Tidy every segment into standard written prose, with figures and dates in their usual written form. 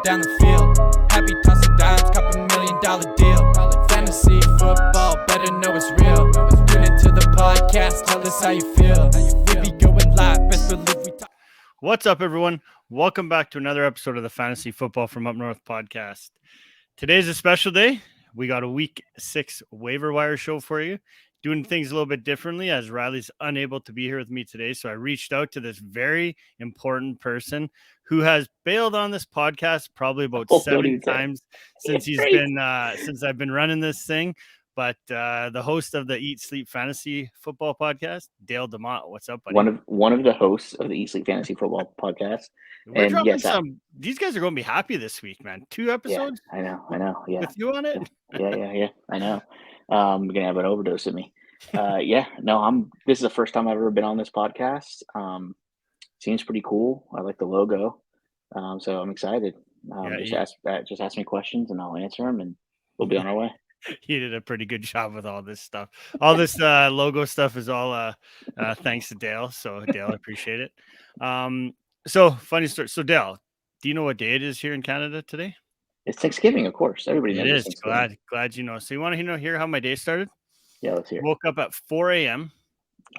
down the field. Happy tossing dimes, cup $1 million deal. Fantasy football, better know it's real. Tune into the podcast, tell us how you feel. We be going live, best believe we talk. What's up, everyone? Welcome back to another episode of the Fantasy Football from Up North podcast. Today's a special day. We got a week 6 waiver wire show for you. Doing things a little bit differently as Riley's unable to be here with me today. So I reached out to this very important person who has bailed on this podcast probably about 7 times since since I've been running this thing. But the host of the Eat Sleep Fantasy Football podcast, Dale DeMott. What's up, buddy? One of the hosts of the Eat Sleep Fantasy Football podcast. We're dropping these guys are going to be happy this week, man. 2 episodes. Yeah, I know. Yeah, with you on it. Yeah. I know. You're gonna have an overdose of me. This is the first time I've ever been on this podcast. Seems pretty cool. I like the logo. So I'm excited. Just ask me questions and I'll answer them, and we'll be on our way. You did a pretty good job with all this stuff. All this logo stuff is all thanks to Dale. So Dale, I appreciate it. So funny story. So Dale, do you know what day it is here in Canada today? It's Thanksgiving, of course. Everybody knows it is. Glad you know. So you want to hear how my day started? Yeah, let's hear. Woke up at 4 a.m.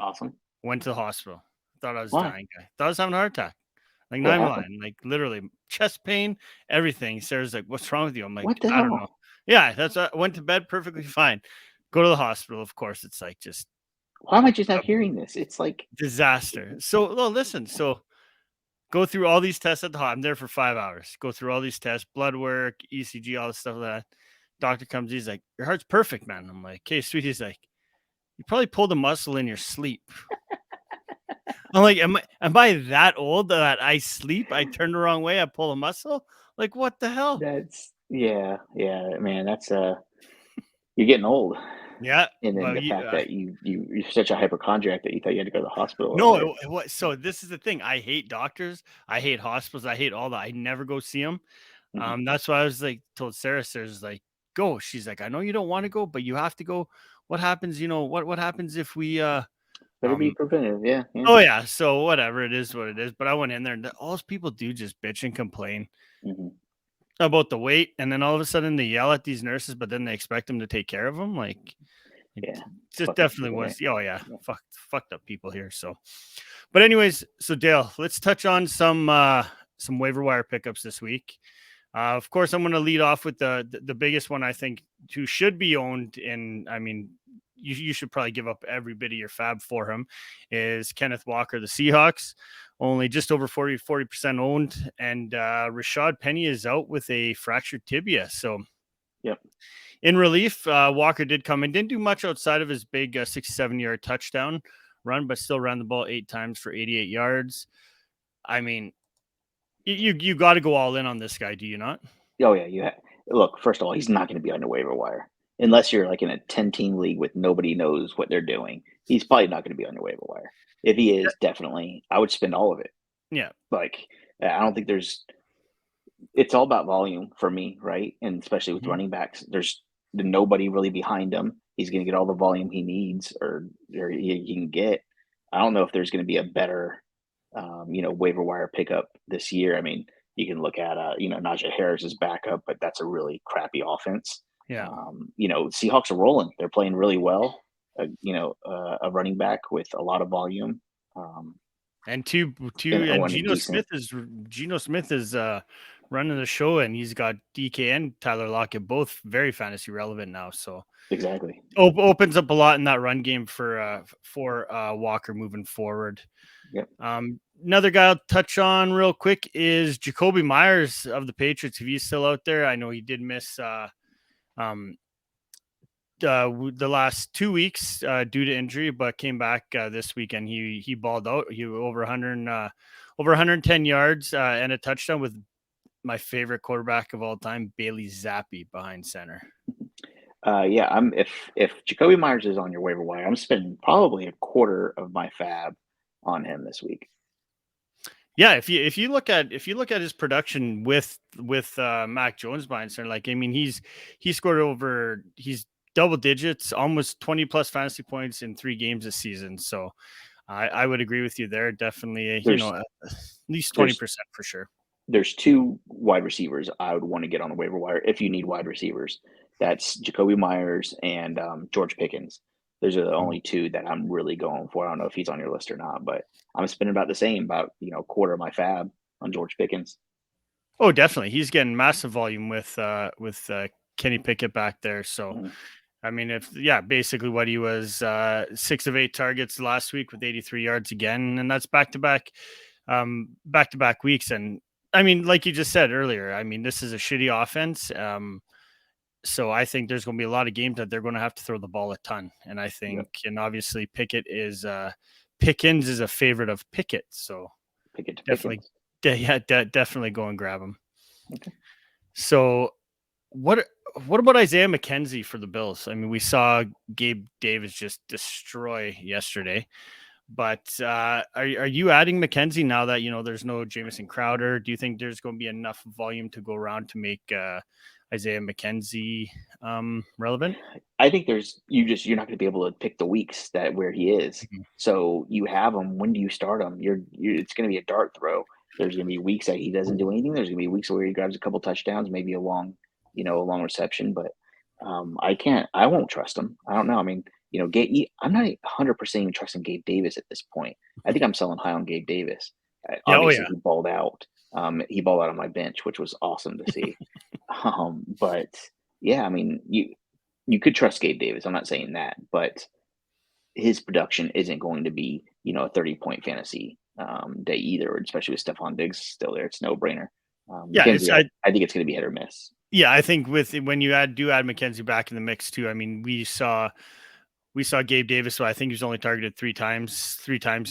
Awesome. Went to the hospital. Thought I was dying. Thought I was having a heart attack. Like 9/11, like literally chest pain, everything. Sarah's like, "What's wrong with you?" I'm like, "I don't know." Yeah, that's went to bed perfectly fine. Go to the hospital. Of course, it's like just. Why am I just not hearing this? It's like disaster. So, listen. So, go through all these tests at the hospital. I'm there for 5 hours. Go through all these tests, blood work, ECG, all this stuff like that. Doctor comes. He's like, "Your heart's perfect, man." I'm like, "Okay, sweet." He's like, "You probably pulled a muscle in your sleep." I'm like, am I that old that I sleep? I turn the wrong way. I pull a muscle. Like, what the hell? Yeah, man. That's you're getting old. Yeah, and then the fact that you're such a hypochondriac that you thought you had to go to the hospital. No, so this is the thing. I hate doctors. I hate hospitals. I hate all that. I never go see them. Mm-hmm. That's why I was like, told Sarah's like, go. She's like, I know you don't want to go, but you have to go. What happens? What happens if we better be preventive? Yeah. Oh yeah. So whatever, it is what it is. But I went in there and all those people do just bitch and complain. Mm-hmm. About the weight, and then all of a sudden they yell at these nurses, but then they expect them to take care of them. Like, just definitely was. Oh yeah, fucked up people here. So, but anyways, so Dale, let's touch on some waiver wire pickups this week. Of course, I'm going to lead off with the biggest one I think who should be owned, and I mean, you should probably give up every bit of your fab for him. Is Kenneth Walker, the Seahawks. Only just over 40% owned, and Rashad Penny is out with a fractured tibia. So, yep. In relief, Walker did come in, didn't do much outside of his big 67-yard touchdown run, but still ran the ball 8 times for 88 yards. I mean, you got to go all in on this guy, do you not? Oh yeah, look. First of all, he's not going to be on the waiver wire unless you're like in a 10-team league with nobody knows what they're doing. He's probably not going to be on your waiver wire. If he is, definitely, I would spend all of it. Yeah. Like, I don't think it's all about volume for me, right? And especially with running backs, there's nobody really behind him. He's going to get all the volume he needs or he can get. I don't know if there's going to be a better, waiver wire pickup this year. I mean, you can look at, Najee Harris's backup, but that's a really crappy offense. Yeah. Seahawks are rolling. They're playing really well. A running back with a lot of volume. And Geno Smith is running the show, and he's got DK and Tyler Lockett both very fantasy relevant now. So exactly opens up a lot in that run game for Walker moving forward. Yep. Another guy I'll touch on real quick is Jacoby Myers of the Patriots. If he's still out there, I know he did miss the last 2 weeks due to injury, but came back this weekend. He balled out. He over 110 yards and a touchdown with my favorite quarterback of all time, Bailey Zappi, behind center. If Jacoby Myers is on your waiver wire, I'm spending probably a quarter of my fab on him this week. Yeah, if you look at his production with Mac Jones behind center, like I mean, he's double digits, almost 20 plus fantasy points in 3 games this season. So I would agree with you there. Definitely, at least 20% for sure. there's two wide receivers I would want to get on the waiver wire if you need wide receivers. That's Jacoby Myers and George Pickens. Those are the only two that I'm really going for. I don't know if he's on your list or not, but I'm spending about the same, about a quarter of my fab on George Pickens. Oh, definitely. He's getting massive volume with Kenny Pickett back there. So, I mean, basically what he was 6 of 8 targets last week with 83 yards again, and that's back to back weeks. And I mean, like you just said earlier, I mean, this is a shitty offense. So I think there's going to be a lot of games that they're going to have to throw the ball a ton. And I think, and obviously Pickens is a favorite of Pickett. So Pickett to definitely, Pickens. definitely go and grab him. Okay. So what about Isaiah McKenzie for the Bills? I mean, we saw Gabe Davis just destroy yesterday. But are you adding McKenzie now that there's no Jamison Crowder? Do you think there's going to be enough volume to go around to make Isaiah McKenzie relevant? I think you're not going to be able to pick the weeks where he is. Mm-hmm. So you have him. When do you start him? It's going to be a dart throw. There's going to be weeks that he doesn't do anything. There's going to be weeks where he grabs a couple touchdowns, maybe a long reception. But I won't trust him. I don't know. I mean, I'm not 100% even trusting Gabe Davis at this point. I think I'm selling high on Gabe Davis. Obviously, he balled out. He balled out on my bench, which was awesome to see. But yeah, I mean, you could trust Gabe Davis. I'm not saying that, but his production isn't going to be, a 30-point fantasy day either, especially with Stephon Diggs still there. It's no brainer. I think it's going to be hit or miss. Yeah, I think when you add McKenzie back in the mix too. I mean, we saw Gabe Davis, so I think he was only targeted three times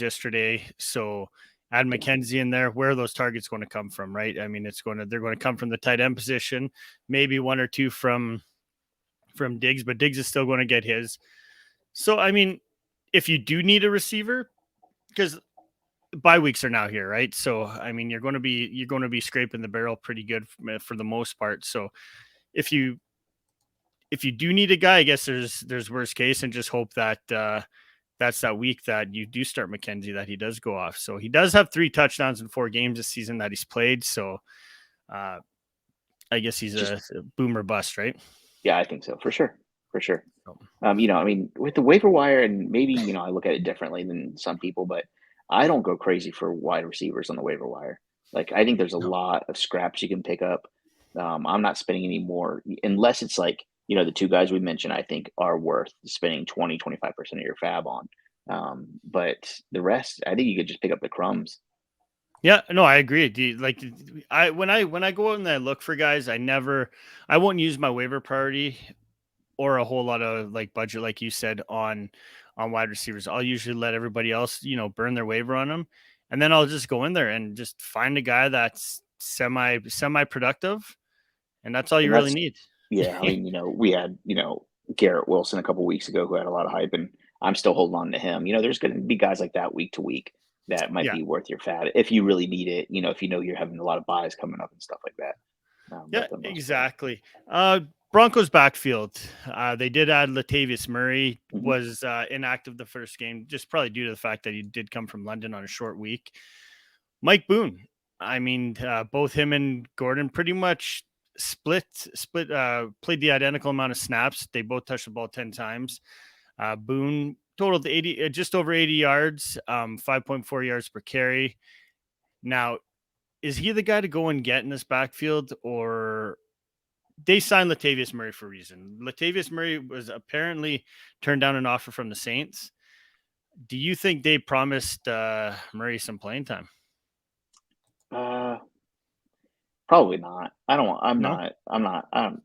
yesterday. So add McKenzie in there. Where are those targets going to come from, right? I mean, they're going to come from the tight end position, maybe one or two from Diggs, but Diggs is still going to get his. So, I mean, if you do need a receiver, because bye weeks are now here, right? So, I mean, you're going to be scraping the barrel pretty good for the most part. So, if you do need a guy, I guess there's worst case, and just hope that that's that week that you do start McKenzie, that he does go off. So he does have 3 touchdowns in 4 games this season that he's played. So I guess he's a boomer bust, right? Yeah, I think so. For sure. I mean, with the waiver wire, and maybe, I look at it differently than some people, but I don't go crazy for wide receivers on the waiver wire. Like, I think there's a lot of scraps you can pick up. I'm not spending any more unless it's like, the 2 guys we mentioned, I think are worth spending 20-25% of your fab on. But the rest, I think you could just pick up the crumbs. Yeah, no, I agree. When I go out and I look for guys, I won't use my waiver priority or a whole lot of budget, like you said, on wide receivers. I'll usually let everybody else, burn their waiver on them. And then I'll just go in there and just find a guy that's semi productive. And that's all you really need. Yeah, I mean, we had, Garrett Wilson a couple weeks ago who had a lot of hype, and I'm still holding on to him. There's going to be guys like that week to week that might be worth your fat if you really need it. If you're having a lot of buys coming up and stuff like that. Yeah, exactly. Broncos backfield. They did add Latavius Murray, was inactive the first game, just probably due to the fact that he did come from London on a short week. Mike Boone. I mean, both him and Gordon pretty much played the identical amount of snaps. They both touched the ball 10 times. Boone totaled just over 80 yards, 5.4 yards per carry. Now, is he the guy to go and get in this backfield, or they signed Latavius Murray for a reason? Latavius Murray was apparently turned down an offer from the Saints. Do you think they promised Murray some playing time? Probably not. I don't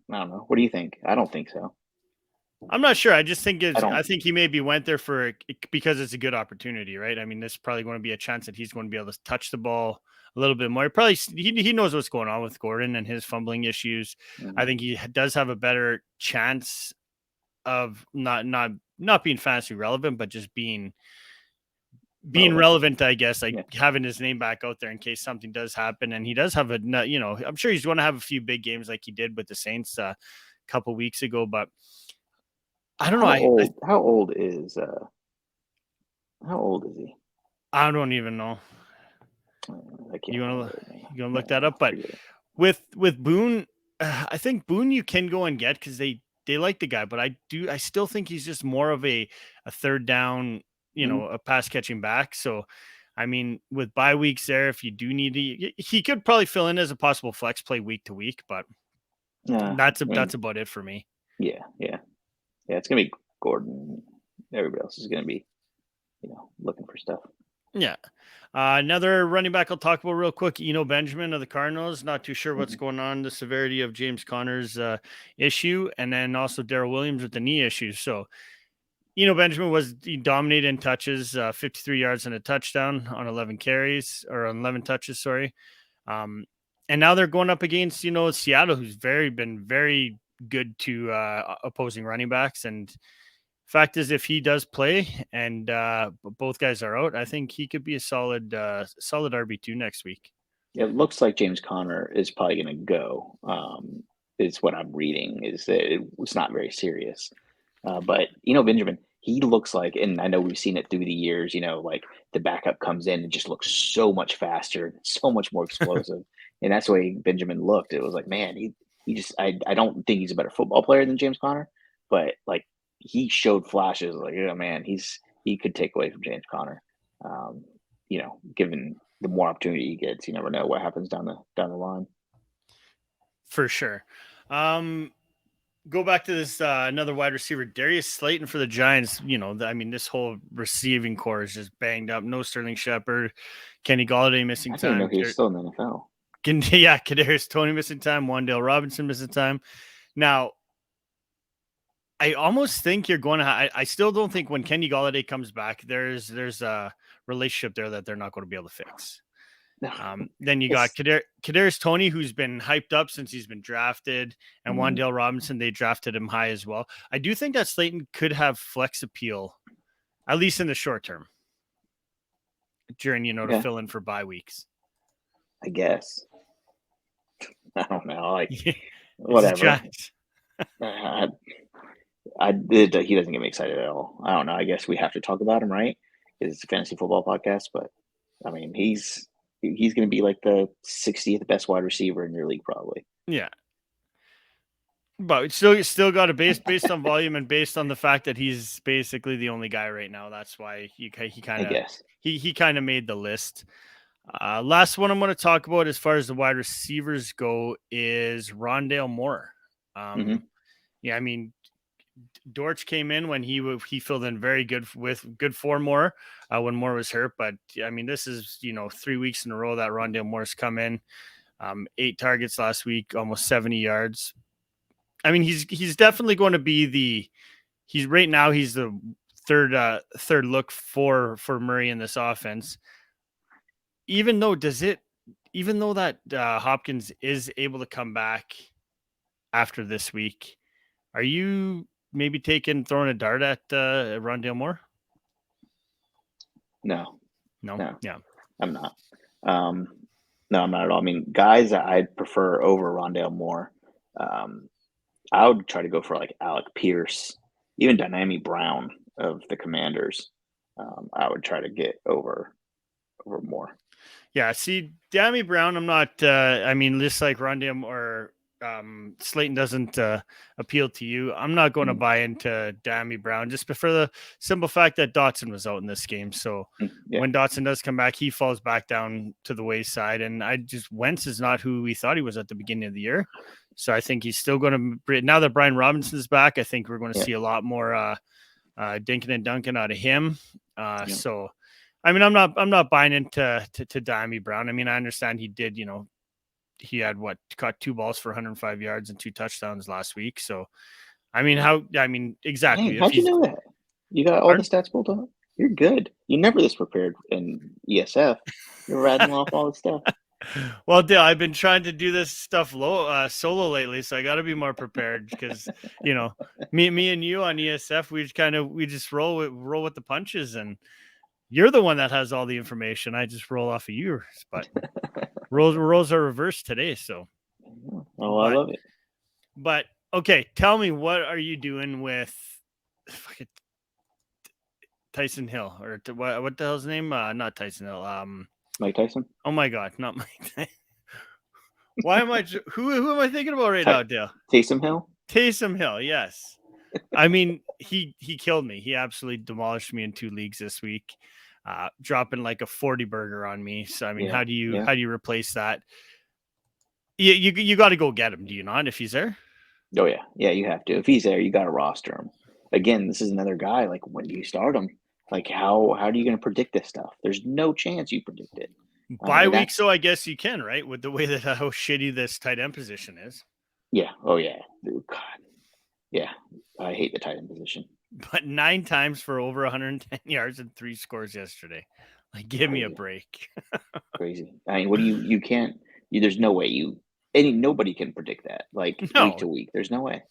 know. What do you think? I don't think so. I'm not sure. I just think I think he maybe went there because it's a good opportunity, right? I mean, there's probably going to be a chance that he's going to be able to touch the ball a little bit more. Probably he knows what's going on with Gordon and his fumbling issues. I think he does have a better chance of not being fantasy relevant, but just being relevant, I guess, having his name back out there in case something does happen. And he does have I'm sure he's going to have a few big games like he did with the Saints a couple weeks ago, but I don't know. How old is he? I don't even know. You gonna look that up? But with Boone, I think Boone you can go and get because they like the guy, but I still think he's just more of a third down, a pass catching back. So, I mean, with bye weeks there, if you do need he could probably fill in as a possible flex play week to week, but that's about it for me. Yeah. It's gonna be Gordon. Everybody else is gonna be, looking for stuff. Yeah. Another running back I'll talk about real quick, Benjamin of the Cardinals. Not too sure what's going on, the severity of James Conner's issue, and then also Darrell Williams with the knee issue. So, Benjamin he dominated in touches, 53 yards and a touchdown on 11 touches, sorry. And now they're going up against, Seattle, who's been very good to opposing running backs. And fact is, if he does play and both guys are out, I think he could be a solid RB2 next week. It looks like James Conner is probably going to go. Is what I'm reading. Is that it's not very serious, but Benjamin, he looks like, and I know we've seen it through the years. Like the backup comes in and just looks so much faster, so much more explosive, and that's the way Benjamin looked. It was like, man, he just I don't think he's a better football player than James Conner, but like. He showed flashes like, man, he could take away from James Conner. Given the more opportunity he gets, you never know what happens down the line. For sure. Go back to this another wide receiver, Darius Slayton for the Giants. This whole receiving core is just banged up. No Sterling Shepard, Kenny Golladay missing time. I didn't know he was still in the NFL. Kadarius Toney missing time. Wan'Dale Robinson missing time. Now, I almost think you're going to. I still don't think when Kenny Golladay comes back, there's a relationship there that they're not going to be able to fix. Then you got Kadarius Toney, who's been hyped up since he's been drafted, and Wan'Dale Robinson, they drafted him high as well. I do think that Slayton could have flex appeal, at least in the short term, during to fill in for bye weeks. I guess. I don't know, whatever. He doesn't get me excited at all. I don't know. I guess we have to talk about him, right? It's a fantasy football podcast, but I mean, he's going to be like the 60th best wide receiver in your league, probably. Yeah, but still got a based on volume and based on the fact that he's basically the only guy right now. That's why he kind of made the list. Last one I'm going to talk about as far as the wide receivers go is Rondale Moore. Yeah, I mean. Dortch came in when he filled in very good for Moore when Moore was hurt. But I mean, this is 3 weeks in a row that Rondale Moore's come in, 8 targets last week, almost 70 yards. I mean, he's definitely going to be he's the third look for Murray in this offense. Even though that Hopkins is able to come back after this week, are you maybe throwing a dart at Rondale Moore? No. Yeah, I'm not. No, I'm not at all. I mean, guys I'd prefer over Rondale Moore. I would try to go for like Alec Pierce, even Dynami Brown of the Commanders. I would try to get over Moore. Yeah, see, Dynami Brown, I'm not. Just like Rondale or Slayton doesn't appeal to you. I'm not going to buy into Dynami Brown just for the simple fact that Dotson was out in this game. So when Dotson does come back, he falls back down to the wayside. And Wentz is not who we thought he was at the beginning of the year. So I think he's still going to, now that Brian Robinson's back, I think we're going to see a lot more dinking and dunking out of him. So, I mean, I'm not buying into Dynami Brown. I mean, I understand he did, he had caught 2 balls for 105 yards and 2 touchdowns last week. So, exactly. Dang, how'd you know that? You got all the stats pulled up? You're good. You're never this prepared in ESF. You're rattling off all the stuff. Well, Dale, I've been trying to do this stuff solo lately, so I got to be more prepared because, me and you on ESF, we just roll with the punches, and you're the one that has all the information. I just roll off of yours, but roles are reversed today. So, I love it. But okay, tell me, what are you doing with Tyson Hill, or what the hell's his name? Not Tyson Hill. Mike Tyson? Oh my God, not Mike Tyson. Why am I? Who am I thinking about right now, Dale? Taysom Hill? Taysom Hill, yes. I mean, he killed me. He absolutely demolished me in 2 leagues this week, dropping like a 40 burger on me. So I mean, how do you replace that? You got to go get him. Do you not? If he's there? Oh yeah, you have to. If he's there, you got to roster him. Again, this is another guy. Like, when do you start him? Like, how are you going to predict this stuff? There's no chance you predict it. Bye week, so I guess you can, right? With the way that how shitty this tight end position is. Yeah. Oh yeah. God. Yeah. I hate the tight end position. But 9 times for over 110 yards and 3 scores yesterday. Like, give me a break. Crazy. I mean, what do you can't. There's no way nobody can predict that. Like, week to week, there's no way.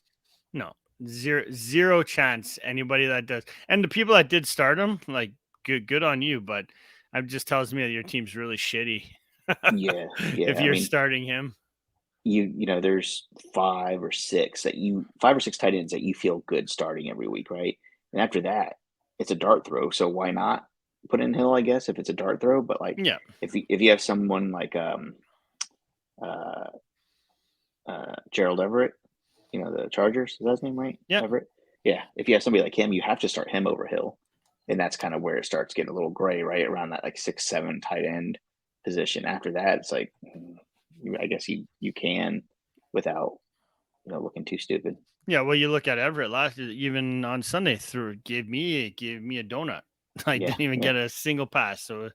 No, zero chance. Anybody that does, and the people that did start him, like, good on you. But it just tells me that your team's really shitty. Yeah. If you're starting him, there's 5 or 6 tight ends that you feel good starting every week, right? And after that, it's a dart throw. So why not put in Hill? I guess if it's a dart throw, but like, if you have someone like Gerald Everett, the Chargers, is that his name, right? Yeah. Everett. Yeah. If you have somebody like him, you have to start him over Hill. And that's kind of where it starts getting a little gray, right? Around that like 6-7 tight end position. After that, it's like, I guess you can without looking too stupid. Yeah, well, you look at Everett last year, even on Sunday, gave me a donut. I didn't even get a single pass. So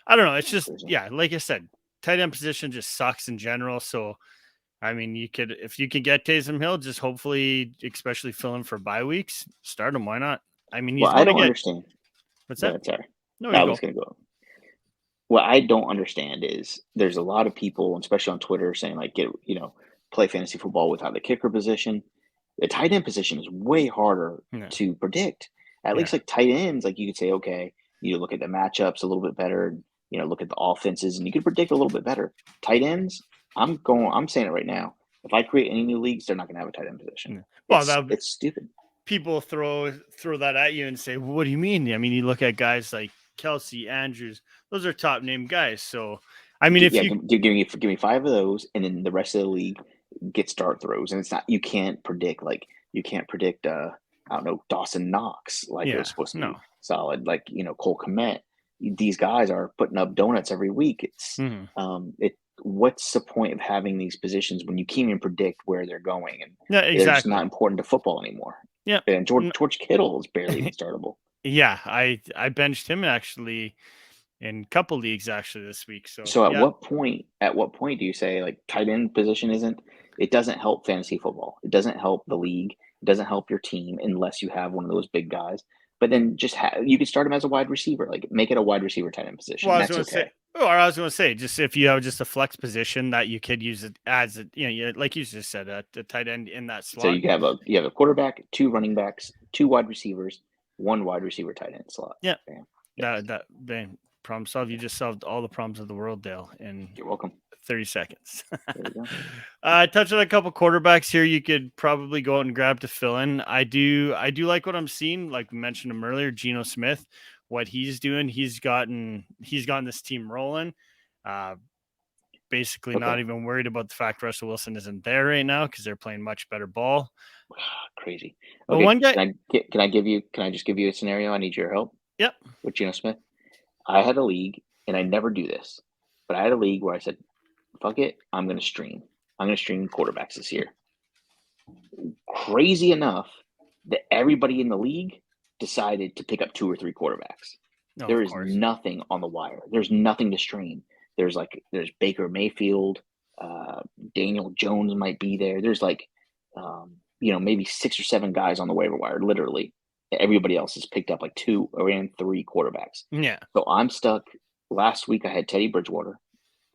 I don't know. It's just like I said, tight end position just sucks in general. So I mean, if you could get Taysom Hill, just hopefully, especially filling for bye weeks, start him. Why not? I mean, I don't understand. What's that? Sorry. No, I was going to go. What I don't understand is there's a lot of people, especially on Twitter, saying like, play fantasy football without the kicker position. The tight end position is way harder to predict. At least like tight ends, like you could say, okay, you look at the matchups a little bit better, look at the offenses, and you could predict a little bit better. Tight ends, I'm saying it right now. If I create any new leagues, they're not going to have a tight end position. Well, it's stupid. People throw that at you and say, well, what do you mean? I mean, you look at guys like Kelsey, Andrews, those are top name guys. So, I mean, give me 5 of those, and then the rest of the league gets dart throws, and it's not, you can't predict I don't know, Dawson Knox, like it was supposed to be solid, like, Cole Kmet. These guys are putting up donuts every week. It's what's the point of having these positions when you can't even predict where they're going? And they're just not important to football anymore. Yeah. And George Kittle is barely even startable. Yeah, I benched him actually in a couple leagues actually this week. So at what point do you say like tight end position it doesn't help fantasy football. It doesn't help the league. It doesn't help your team unless you have one of those big guys. But then just you can start him as a wide receiver, like make it a wide receiver tight end position. Well, I was going to say, just if you have just a flex position that you could use it as like you just said, the tight end in that slot. So you have a quarterback, 2 running backs, 2 wide receivers, 1 wide receiver tight end slot. Yeah. Bam. Problem solved. You just solved all the problems of the world, Dale. And you're welcome. 30 seconds. There you go. Touch on a couple quarterbacks here. You could probably go out and grab to fill in. I do like what I'm seeing. Like we mentioned him earlier, Geno Smith, what he's doing. He's gotten this team rolling. Basically not even worried about the fact Russell Wilson isn't there right now because they're playing much better ball. Crazy. Okay, but one guy, can I just give you a scenario? I need your help. Yep. With Geno Smith. I had a league, and I never do this, but I had a league where I said, fuck it, I'm going to stream. I'm going to stream quarterbacks this year. Crazy enough that everybody in the league decided to pick up 2 or 3 quarterbacks. There is nothing on the wire. There's nothing to stream. There's Baker Mayfield. Daniel Jones might be there. There's maybe 6 or 7 guys on the waiver wire, literally. Everybody else has picked up like 2 or 3 quarterbacks. Yeah. So I'm stuck. Last week I had Teddy Bridgewater,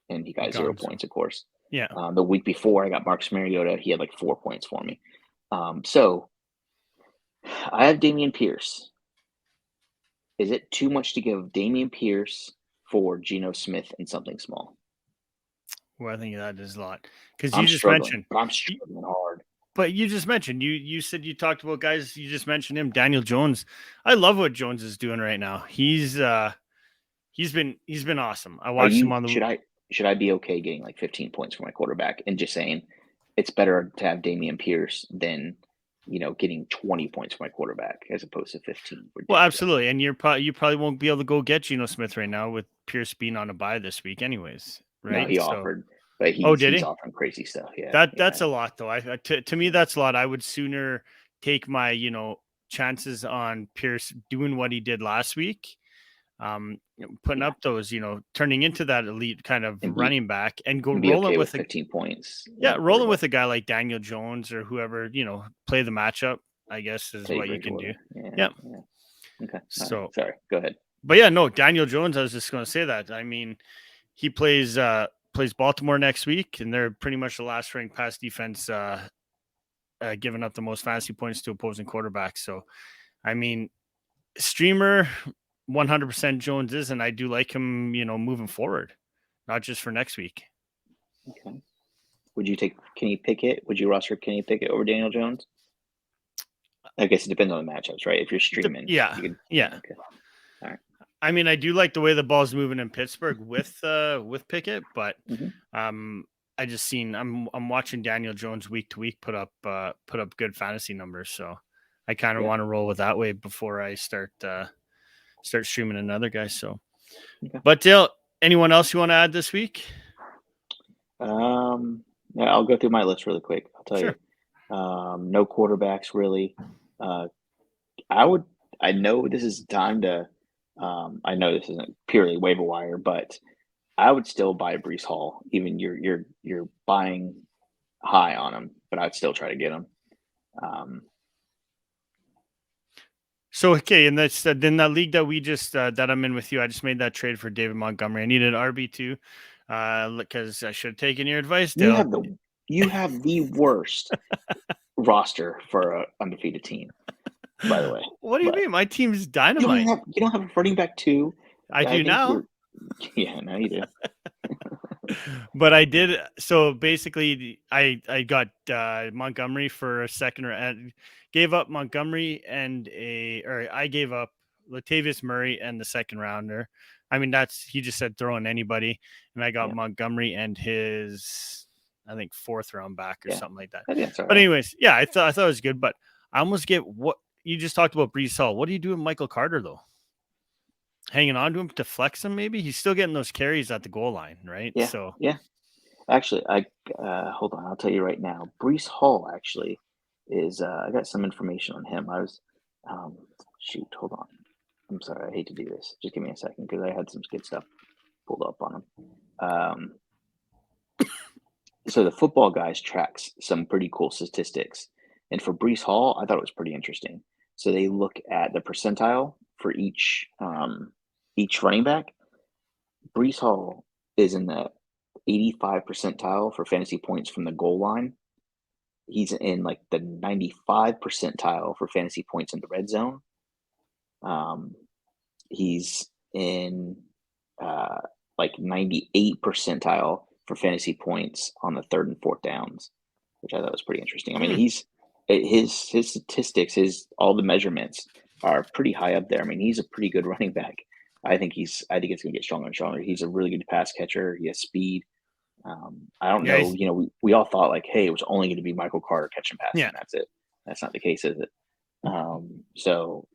and he got 0 points, of course. Yeah. The week before I got Marcus Mariota. He had like 4 points for me. So I have Dameon Pierce. Is it too much to give Dameon Pierce for Geno Smith and something small? Well, I think that is a lot because you just mentioned. But I'm struggling hard. But you just mentioned you said you talked about guys. You just mentioned him, Daniel Jones. I love what Jones is doing right now. He's he's been awesome. I watched him on the. Should I be okay getting like 15 points for my quarterback and just saying it's better to have Dameon Pierce than getting 20 points for my quarterback as opposed to 15? Well, absolutely, and you probably won't be able to go get Geno Smith right now with Pierce being on a bye this week, anyways. Right? No, he offered, but he's offering crazy stuff. Yeah, that's a lot though. To me, that's a lot. I would sooner take my chances on Pierce doing what he did last week, putting up those, turning into that elite kind of running back, and go rolling with 15 points. Yeah, rolling with a guy like Daniel Jones or whoever, play the matchup, I guess, is what you can do. Yeah. Okay. So right. Sorry, go ahead. But yeah, no, Daniel Jones, I was just going to say that. I mean, he plays Baltimore next week, and they're pretty much the last ranked pass defense, giving up the most fantasy points to opposing quarterbacks. So, I mean, streamer 100% Jones is, and I do like him, moving forward, not just for next week. Okay. Would you take Kenny Pickett? Would you roster Kenny Pickett over Daniel Jones? I guess it depends on the matchups, right? If you're streaming, yeah. Okay. All right. I mean, I do like the way the ball's moving in Pittsburgh with Pickett, but I just seen I'm watching Daniel Jones week to week put up good fantasy numbers, so I kind of want to roll with that way before I start streaming another guy. So, but Dale, anyone else you want to add this week? Yeah, I'll go through my list really quick. I'll tell you. No quarterbacks really. I know this is time to. I know this isn't purely waiver wire, but I would still buy Breece Hall. Even you're buying high on him, but I'd still try to get him. So okay, and that's then that league that we just that I'm in with you. I just made that trade for David Montgomery. I needed RB2 because I should have taken your advice, Dale. You have the worst roster for an undefeated team. By the way, what do you mean? My team's dynamite. You don't have a running back 2. I do now. Yeah, now you do. But I did. So basically, I got Montgomery for a second, and gave up Montgomery I gave up Latavius Murray and the second rounder. I mean, he just said throw in anybody, and I got Montgomery and his, I think, 4th round back or something like that. But anyways, I thought it was good, but I almost get what you just talked about, Breece Hall. What do you do with Michael Carter though? Hanging on to him to flex him, maybe? He's still getting those carries at the goal line, right? Yeah. So actually, I hold on. I'll tell you right now. Breece Hall actually is. I got some information on him. I was. Hold on. I'm sorry. I hate to do this. Just give me a second because I had some good stuff pulled up on him. So the Football Guys tracks some pretty cool statistics, and for Breece Hall, I thought it was pretty interesting. So they look at the percentile for each running back. Breece Hall is in the 85 percentile for fantasy points from the goal line. He's in like the 95 percentile for fantasy points in the red zone. He's in like 98 percentile for fantasy points on the 3rd and 4th downs, which I thought was pretty interesting. I mean, his statistics, all the measurements are pretty high up there. I mean, he's a pretty good running back. I think it's going to get stronger and stronger. He's a really good pass catcher. He has speed. I don't know. We all thought like, hey, it was only going to be Michael Carter catching passes. And that's it. That's not the case, is it? So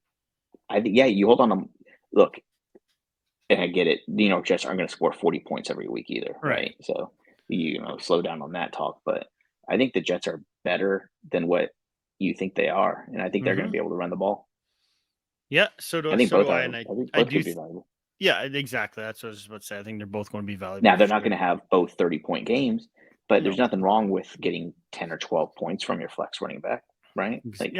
I think, you hold on to look, and I get it. Jets aren't going to score 40 points every week either. Right. So, slow down on that talk. But I think the Jets are better than what you think they are. And I think they're going to be able to run the ball. Yeah. So do I. Think both are. And I think both could be valuable. Yeah, exactly. That's what I was about to say. I think they're both going to be valuable. Now, they're not going to have both 30-point games, but there's nothing wrong with getting 10 or 12 points from your flex running back, right? Like,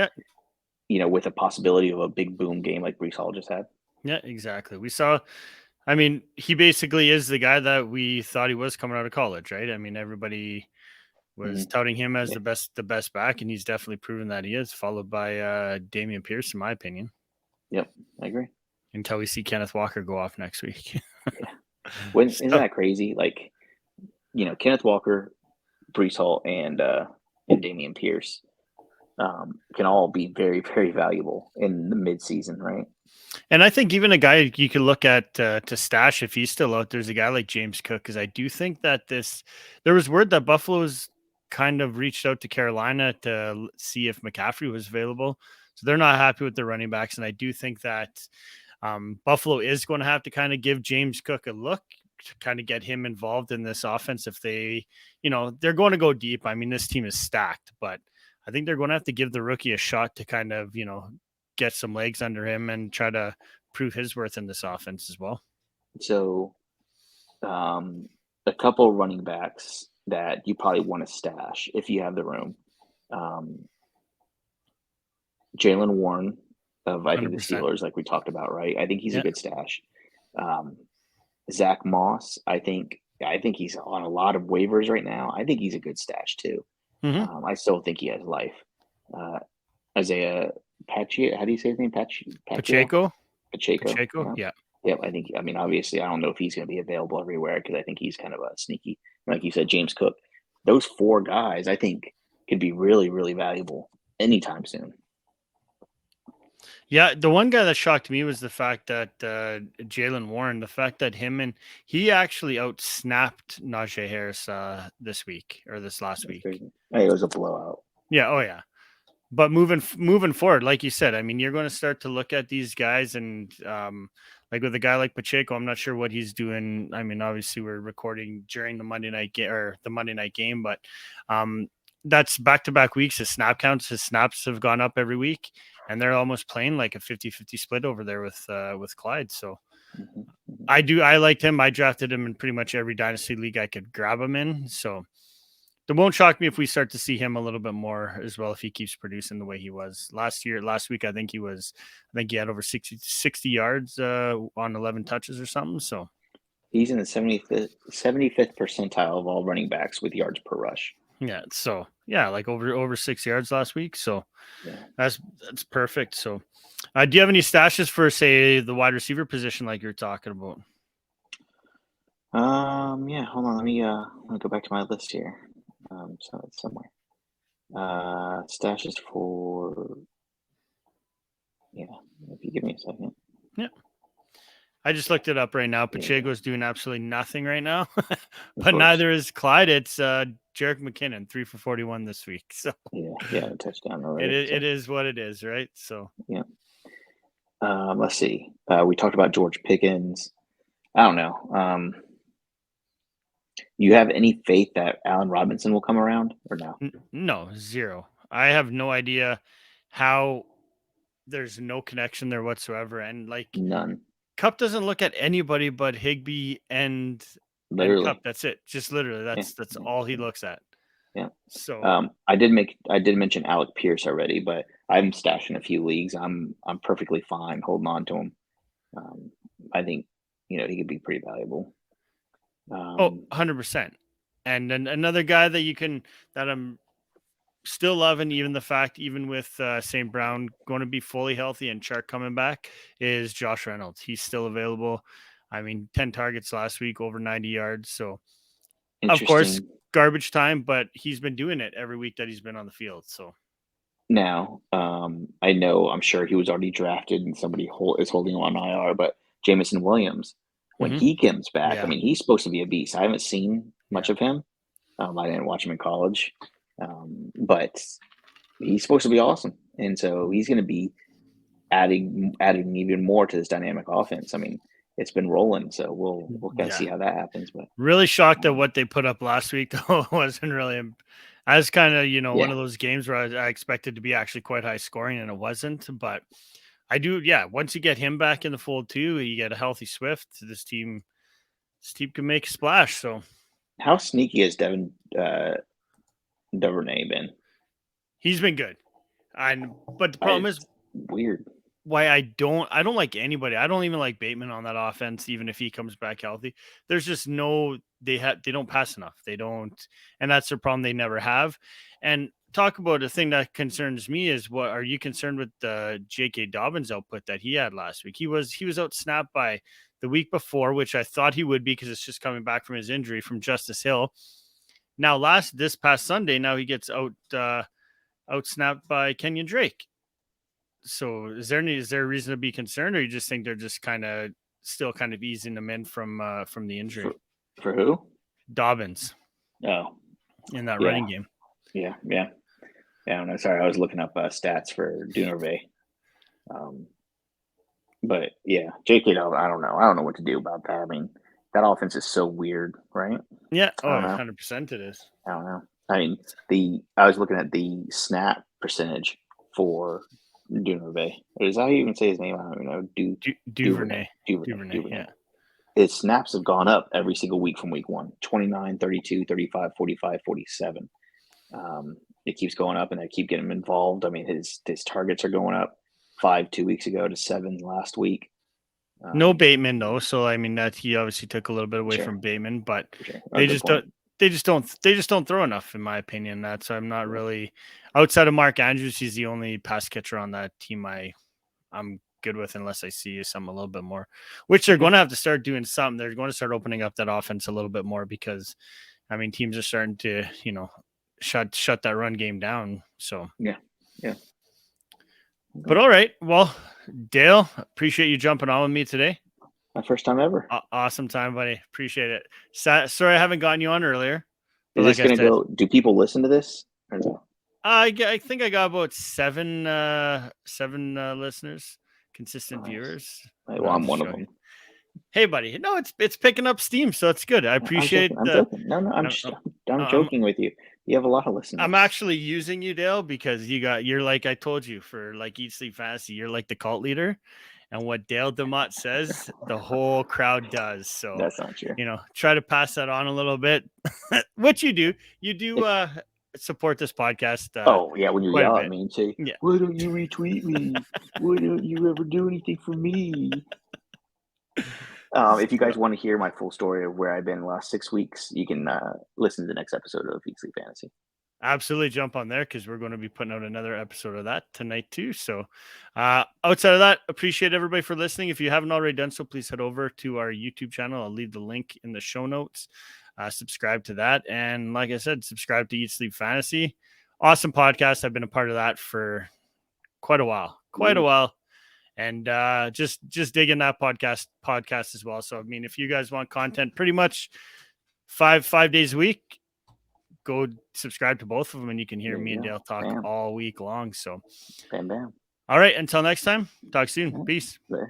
with a possibility of a big boom game like Breece Hall just had. Yeah, exactly. We saw, I mean, he basically is the guy that we thought he was coming out of college, right? I mean, everybody was touting him as the best back, and he's definitely proven that he is, followed by Dameon Pierce, in my opinion. Yep, I agree. Until we see Kenneth Walker go off next week. Isn't that crazy? Like, Kenneth Walker, Breece Hall, and Dameon Pierce. can all be very, very valuable in the midseason, right? And I think even a guy you could look at to stash if he's still out, there's a guy like James Cook, because I do think that there was word that Buffalo's kind of reached out to Carolina to see if McCaffrey was available. So they're not happy with their running backs. And I do think that Buffalo is going to have to kind of give James Cook a look to kind of get him involved in this offense if they, they're going to go deep. I mean, this team is stacked, but I think they're going to have to give the rookie a shot to kind of, get some legs under him and try to prove his worth in this offense as well. So, a couple running backs that you probably want to stash if you have the room. Jalen Warren of, I think, the 100%. Steelers, like we talked about, right? I think he's a good stash. Zach Moss, I think he's on a lot of waivers right now. I think he's a good stash too. Mm-hmm. I still think he has life. Isaiah Pacheco, how do you say his name? Pacheco. Yeah. Yeah, I mean, obviously, I don't know if he's going to be available everywhere because I think he's kind of a sneaky, like you said, James Cook. Those four guys, I think, could be really, really valuable anytime soon. Yeah, the one guy that shocked me was the fact that Jalen Warren, the fact that he actually outsnapped Najee Harris this week or this last week. Crazy. It was a blowout. Yeah. Oh yeah. But moving forward, like you said, I mean, you're going to start to look at these guys and like with a guy like Pacheco, I'm not sure what he's doing. I mean, obviously we're recording during the Monday night game, but that's back-to-back weeks. His snaps have gone up every week, and they're almost playing like a 50-50 split over there with Clyde. So I liked him. I drafted him in pretty much every dynasty league I could grab him in. So it won't shock me if we start to see him a little bit more as well if he keeps producing the way he was last week. I think he had over 60 yards on 11 touches or something. So he's in the 75th percentile of all running backs with yards per rush. Yeah. So yeah, like over 6 yards last week. So yeah, that's perfect. So do you have any stashes for, say, the wide receiver position like you're talking about? Yeah, hold on. Let me go back to my list here. So it's somewhere. Stashes for, yeah, if you give me a second. Yeah. I just looked it up right now. Pacheco's doing absolutely nothing right now, but neither is Clyde. It's Jerick McKinnon, 3 for 41 this week. So yeah, a touchdown already. It is what it is, right? So yeah. Let's see. We talked about George Pickens. I don't know. You have any faith that Allen Robinson will come around or no? No, zero. I have no idea how. There's no connection there whatsoever, and like none. Cup doesn't look at anybody but Higbee and Cup. That's it. Just literally, that's all he looks at. Yeah. So I did mention Alec Pierce already, but I'm stashing a few leagues. I'm perfectly fine holding on to him. I think he could be pretty valuable. 100%. And then another guy that I'm still loving, even with St. Brown going to be fully healthy and Chark coming back, is Josh Reynolds. He's still available. I mean, 10 targets last week, over 90 yards. So, of course, garbage time, but he's been doing it every week that he's been on the field. So now, I'm sure he was already drafted and somebody is holding him on IR, but Jameson Williams, when he comes back, I mean, he's supposed to be a beast. I haven't seen much of him. I didn't watch him in college. But he's supposed to be awesome, and so he's going to be adding even more to this dynamic offense. I mean, it's been rolling, so we'll kind of see how that happens. But really shocked at what they put up last week, though. It wasn't really. I was kind of one of those games where I expected to be actually quite high scoring, and it wasn't. But I do, once you get him back in the fold too, you get a healthy Swift. This team can make a splash. So, how sneaky has Devin Duvernay been? He's been good, but the problem is weird. Why I don't like anybody. I don't even like Bateman on that offense, even if he comes back healthy. There's just they don't pass enough. They don't, and that's their problem. They never have. And talk about a thing that concerns me is, what are you concerned with the J.K. Dobbins output that he had last week? He was outsnapped by the week before, which I thought he would be because it's just coming back from his injury from Justice Hill. Now, this past Sunday, now he gets out outsnapped by Kenyon Drake. So is there a reason to be concerned, or you just think they're just still easing them in from the injury? For who? Dobbins. Oh, in that running game. Yeah. I don't know. Sorry, I was looking up stats for Dunervey. But yeah, J.K. Dobbins, I don't know. I don't know what to do about that. I mean, that offense is so weird, right? Yeah. Oh, 100% it is. I don't know. I mean, I was looking at the snap percentage for Dunervey. Is that how you even say his name? I don't even know. Duvernay. Yeah. His snaps have gone up every single week from week 1. 29, 32, 35, 45, 47. It keeps going up, and they keep getting him involved. I mean, his targets are going up 5 2 weeks ago to 7 last week. No Bateman though, so I mean that he obviously took a little bit away from Bateman, but they just don't throw enough, in my opinion. That's I'm not really outside of Mark Andrews. He's the only pass catcher on that team I'm good with, unless I see something a little bit more, which they're going to have to start doing something. They're going to start opening up that offense a little bit more, because I mean teams are starting to shut that run game down. So yeah. But all right, well, Dale, appreciate you jumping on with me today. My first time ever. Awesome time, buddy. Appreciate it. Sorry I haven't gotten you on earlier. Is this going to go? Do people listen to this? Or no? I think I got about seven listeners, consistent viewers. Right, well, I'm one of them. Hey, buddy. No, it's picking up steam, so it's good. I appreciate. I'm joking. No, I'm joking with you. You have a lot of listeners. I'm actually using you, Dale, because you're like I told you for like Eat Sleep Fantasy. You're like the cult leader, and what Dale DeMott says, the whole crowd does. So that's not true. Try to pass that on a little bit. What you do support this podcast. When you yell at me and say, "Why don't you retweet me? Why don't you ever do anything for me?" If you guys want to hear my full story of where I've been the last 6 weeks, you can listen to the next episode of Eat Sleep Fantasy. Absolutely, jump on there, because we're going to be putting out another episode of that tonight too. So outside of that, appreciate everybody for listening. If you haven't already done so, please head over to our YouTube channel. I'll leave the link in the show notes. Subscribe to that, and like I said, subscribe to Eat Sleep Fantasy. Awesome podcast. I've been a part of that for quite a while. And just digging that podcast as well. So I mean, if you guys want content pretty much five days a week, go subscribe to both of them, and you can hear me and Dale talk all week long. So bam. All right, until next time, talk soon. Peace. Bye.